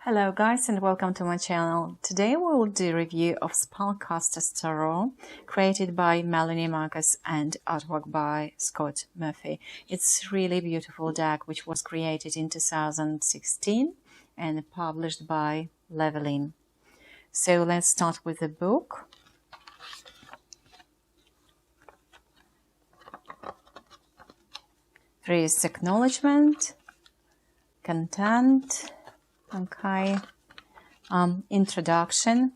Hello guys and welcome to my channel. Today we will do a review of Spellcasters Tarot created by Melanie Marcus and artwork by Scott Murphy. It's really beautiful deck which was created in 2016 and published by Leveling. So let's start with the book. There is acknowledgement, content. Okay, introduction.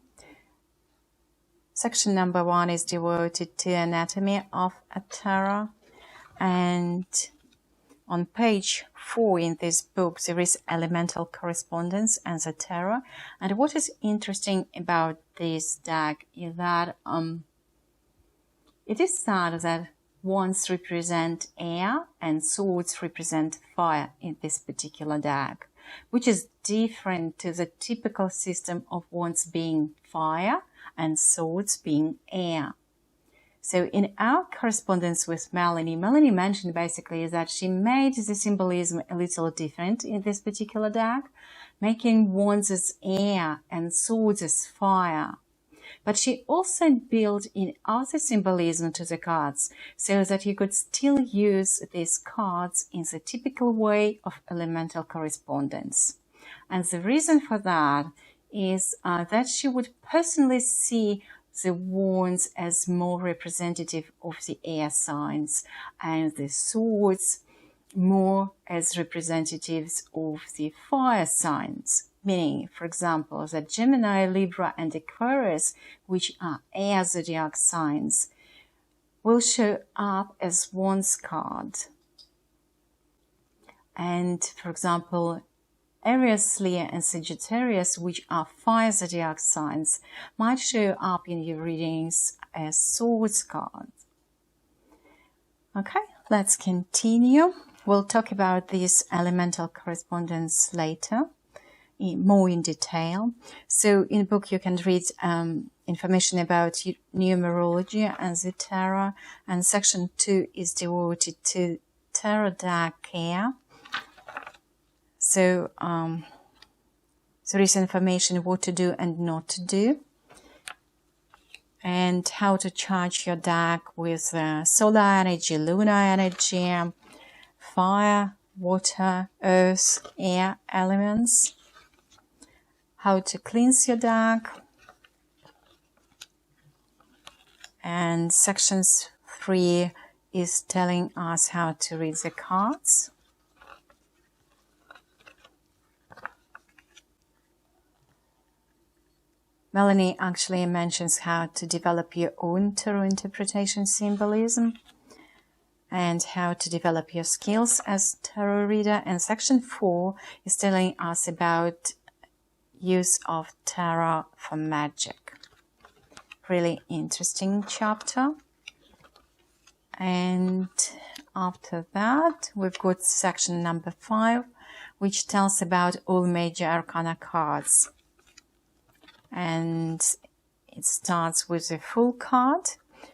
Section number 1 is devoted to anatomy of a tarot, and on page 4 in this book there is elemental correspondence and the tarot. And what is interesting about this deck is that it is said that wands represent air and swords represent fire in this particular deck, which is different to the typical system of wands being fire and swords being air. So in our correspondence with Melanie mentioned basically that she made the symbolism a little different in this particular deck, making wands as air and swords as fire. But she also built in other symbolism to the cards so that you could still use these cards in the typical way of elemental correspondence. And the reason for that is that she would personally see the wands as more representative of the air signs and the swords more as representatives of the fire signs. Meaning, for example, that Gemini, Libra and Aquarius, which are air zodiac signs, will show up as wands card. And, for example, Aries, Leo and Sagittarius, which are fire zodiac signs, might show up in your readings as swords cards. Okay, let's continue. We'll talk about this elemental correspondence later, more in detail. So in the book you can read information about numerology and the tarot, and section 2 is devoted to tarot deck care. So there is information what to do and not to do, and how to charge your deck with solar energy, lunar energy, fire, water, earth, air elements, how to cleanse your deck, and section 3 is telling us how to read the cards. Melanie actually mentions how to develop your own tarot interpretation symbolism and how to develop your skills as tarot reader, and section 4 is telling us about use of tarot for magic. Really interesting chapter. And after that we've got section number 5, which tells about all major arcana cards, and it starts with a full card,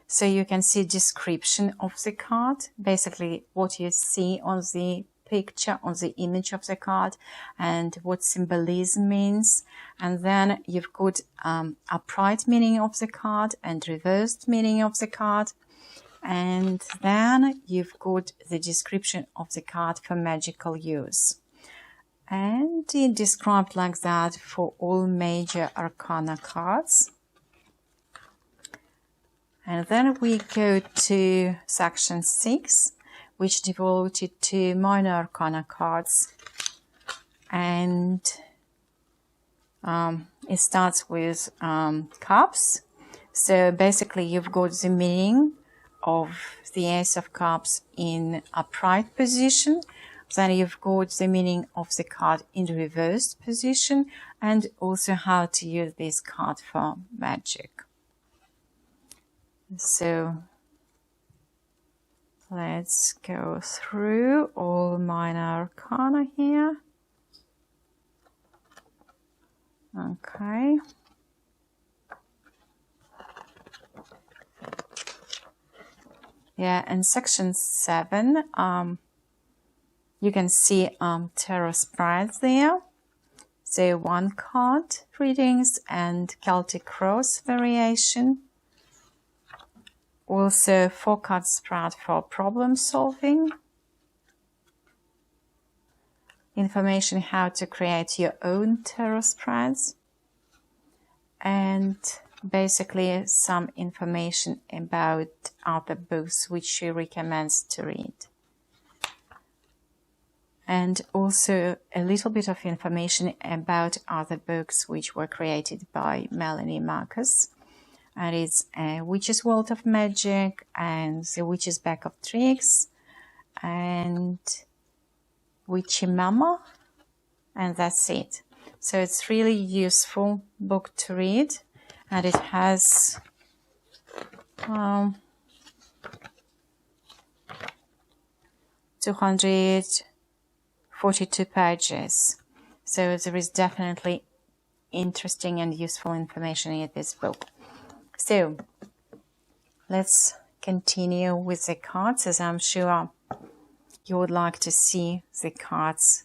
so you can see description of the card, basically what you see on the picture, on the image of the card, and what symbolism means. And then you've got upright meaning of the card and reversed meaning of the card, and then you've got the description of the card for magical use. And it described like that for all major arcana cards. And then we go to section 6, which devoted to minor arcana cards. And it starts with cups. So basically you've got the meaning of the Ace of Cups in upright position. Then you've got the meaning of the card in reversed position, and also how to use this card for magic. So let's go through all minor arcana here. Okay. Yeah, and section 7, you can see tarot spreads there. So 1 card readings and Celtic Cross variation. Also 4 card spread for problem solving. Information how to create your own tarot spreads. And basically some information about other books which she recommends to read. And also a little bit of information about other books which were created by Melanie Marcus. And it's Witch's World of Magic and The Witch's Bag of Tricks and Witchy Mama, and that's it. So it's really useful book to read, and it has 242 pages. So there is definitely interesting and useful information in this book. So let's continue with the cards, as I'm sure you would like to see the cards.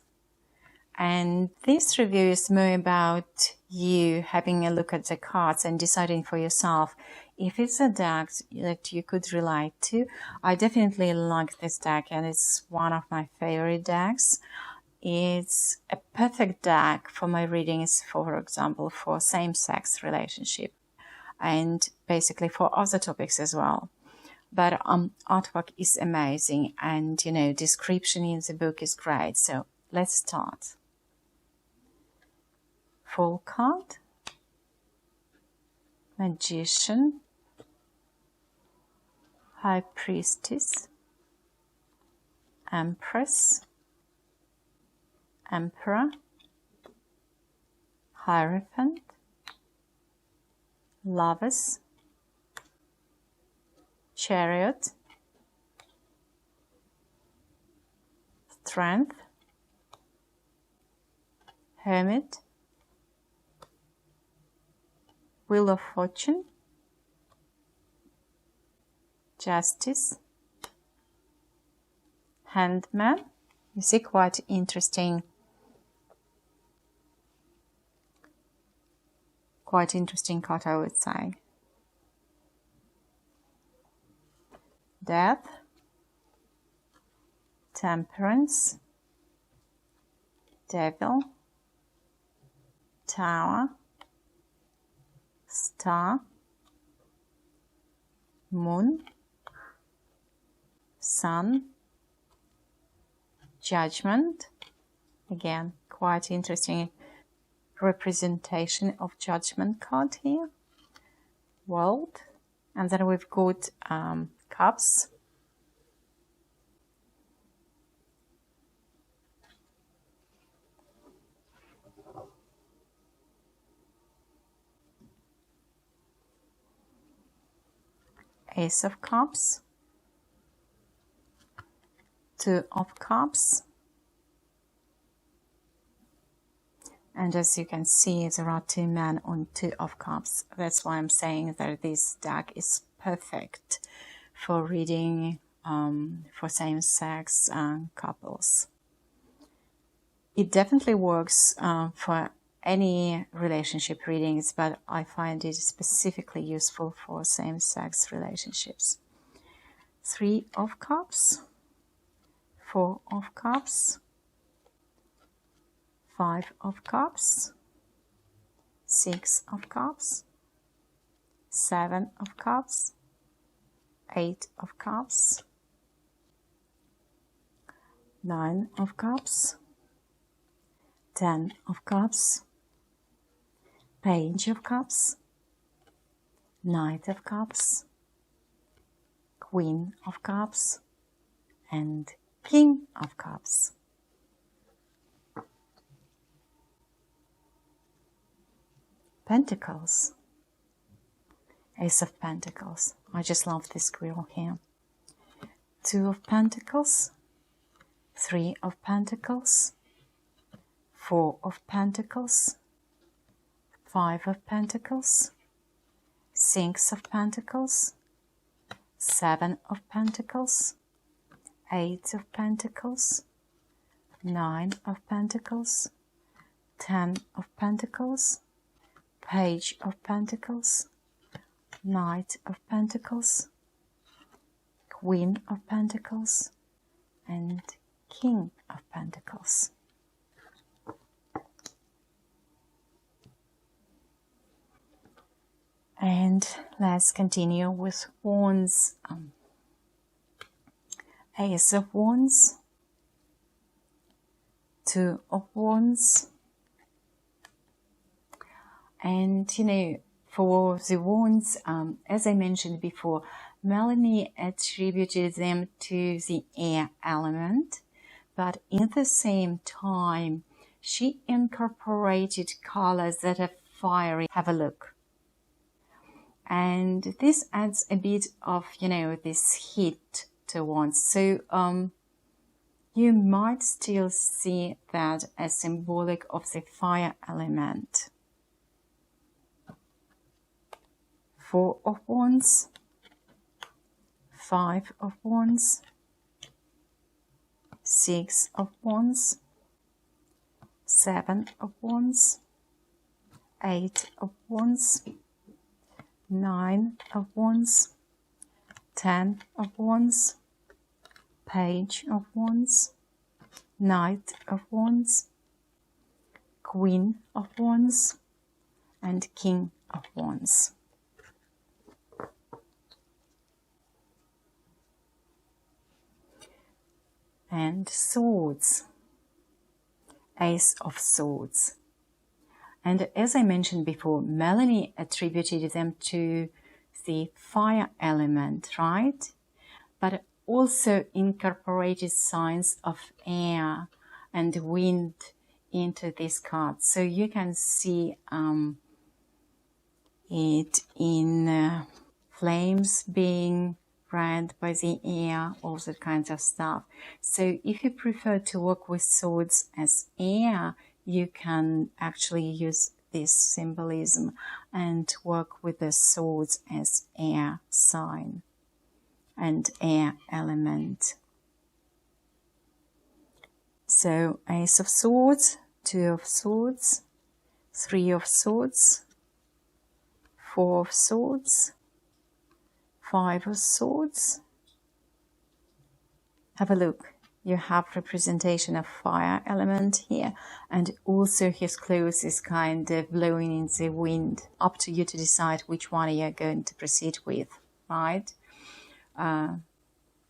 And this review is more about you having a look at the cards and deciding for yourself if it's a deck that you could relate to. I definitely like this deck, and it's one of my favorite decks. It's a perfect deck for my readings, for example, for same-sex relationship and basically for other topics as well. But artwork is amazing, and description in the book is great. So let's start. Fool card, Magician, High Priestess, Empress, Emperor, Hierophant, Lovers, Chariot, Strength, Hermit, Wheel of Fortune, Justice, Hangman. You see, quite interesting card, I would say. Death, Temperance, Devil, Tower, Star, Moon, Sun, Judgment. Again, quite interesting representation of Judgment card here. World, and then we've got Cups, Ace of Cups, Two of Cups, and as you can see, there are 2 men on 2 of Cups. That's why I'm saying that this deck is perfect for reading for same-sex couples. It definitely works for any relationship readings, but I find it specifically useful for same-sex relationships. 3 of Cups, 4 of Cups, 5 of Cups, 6 of Cups, 7 of Cups, 8 of Cups, 9 of Cups, 10 of Cups, Page of Cups, Knight of Cups, Queen of Cups, and King of Cups. Pentacles, Ace of Pentacles. I just love this squirrel here. 2 of Pentacles, 3 of Pentacles, 4 of Pentacles, 5 of Pentacles, 6 of Pentacles, 7 of Pentacles, 8 of Pentacles, 9 of Pentacles, Ten of Pentacles, Page of Pentacles, Knight of Pentacles, Queen of Pentacles, and King of Pentacles. And let's continue with Wands. Ace of Wands, Two of Wands. And for the Wands, as I mentioned before, Melanie attributed them to the air element, but in the same time, she incorporated colors that are fiery. Have a look. And this adds a bit of, this heat to Wands. So you might still see that as symbolic of the fire element. Four of Wands, Five of Wands, Six of Wands, Seven of Wands, Eight of Wands, Nine of Wands, 10 of Wands, Page of Wands, Knight of Wands, Queen of Wands, and King of Wands. And Swords, Ace of Swords. And as I mentioned before, Melanie attributed them to the fire element, right? But also incorporated signs of air and wind into this card. So you can see it in flames being red by the air, all that kinds of stuff. So if you prefer to work with swords as air, you can actually use this symbolism and work with the swords as air sign and air element. So Ace of Swords, Two of Swords, Three of Swords, Four of Swords, Five of Swords. Have a look. You have representation of fire element here, and also his clothes is kind of blowing in the wind. Up to you to decide which one you're going to proceed with, right?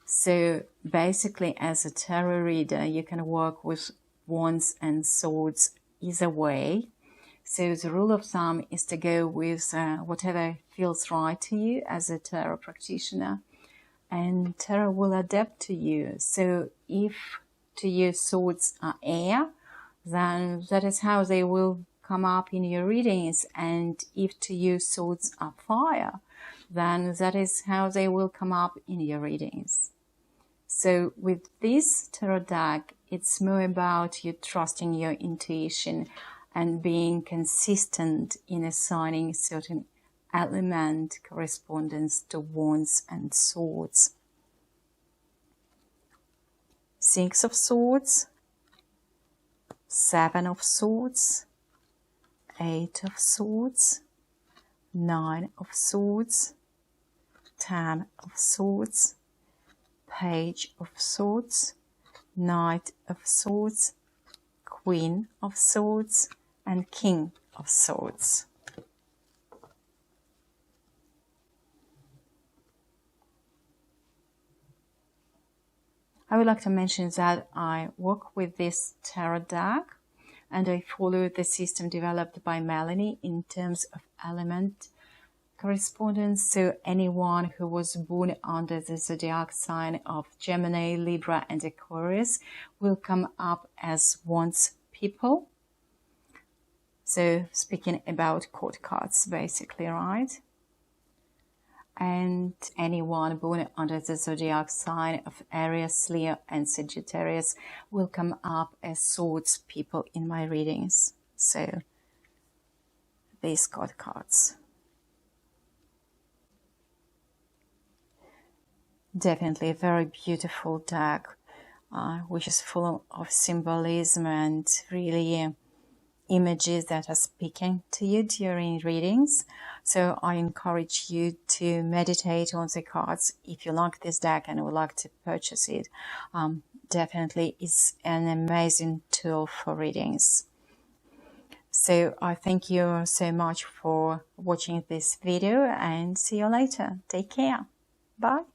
So basically, as a tarot reader, you can work with wands and swords either way. So the rule of thumb is to go with whatever feels right to you as a tarot practitioner. And tarot will adapt to you. So if to you swords are air, then that is how they will come up in your readings. And if to you swords are fire, then that is how they will come up in your readings. So with this tarot deck, it's more about you trusting your intuition and being consistent in assigning certain element correspondence to wands and swords. Six of Swords, Seven of Swords, Eight of Swords, Nine of Swords, 10 of Swords, Page of Swords, Knight of Swords, Queen of Swords, and King of Swords. I would like to mention that I work with this tarot deck and I follow the system developed by Melanie in terms of element correspondence. So anyone who was born under the zodiac sign of Gemini, Libra, and Aquarius will come up as wands people. So speaking about court cards, basically, right? And anyone born under the zodiac sign of Aries, Leo, and Sagittarius will come up as swords people in my readings. So these court cards. Definitely a very beautiful deck, which is full of symbolism and really images that are speaking to you during readings. So I encourage you to meditate on the cards. If you like this deck and would like to purchase it, definitely it's an amazing tool for readings. So I thank you so much for watching this video and see you later. Take care. Bye.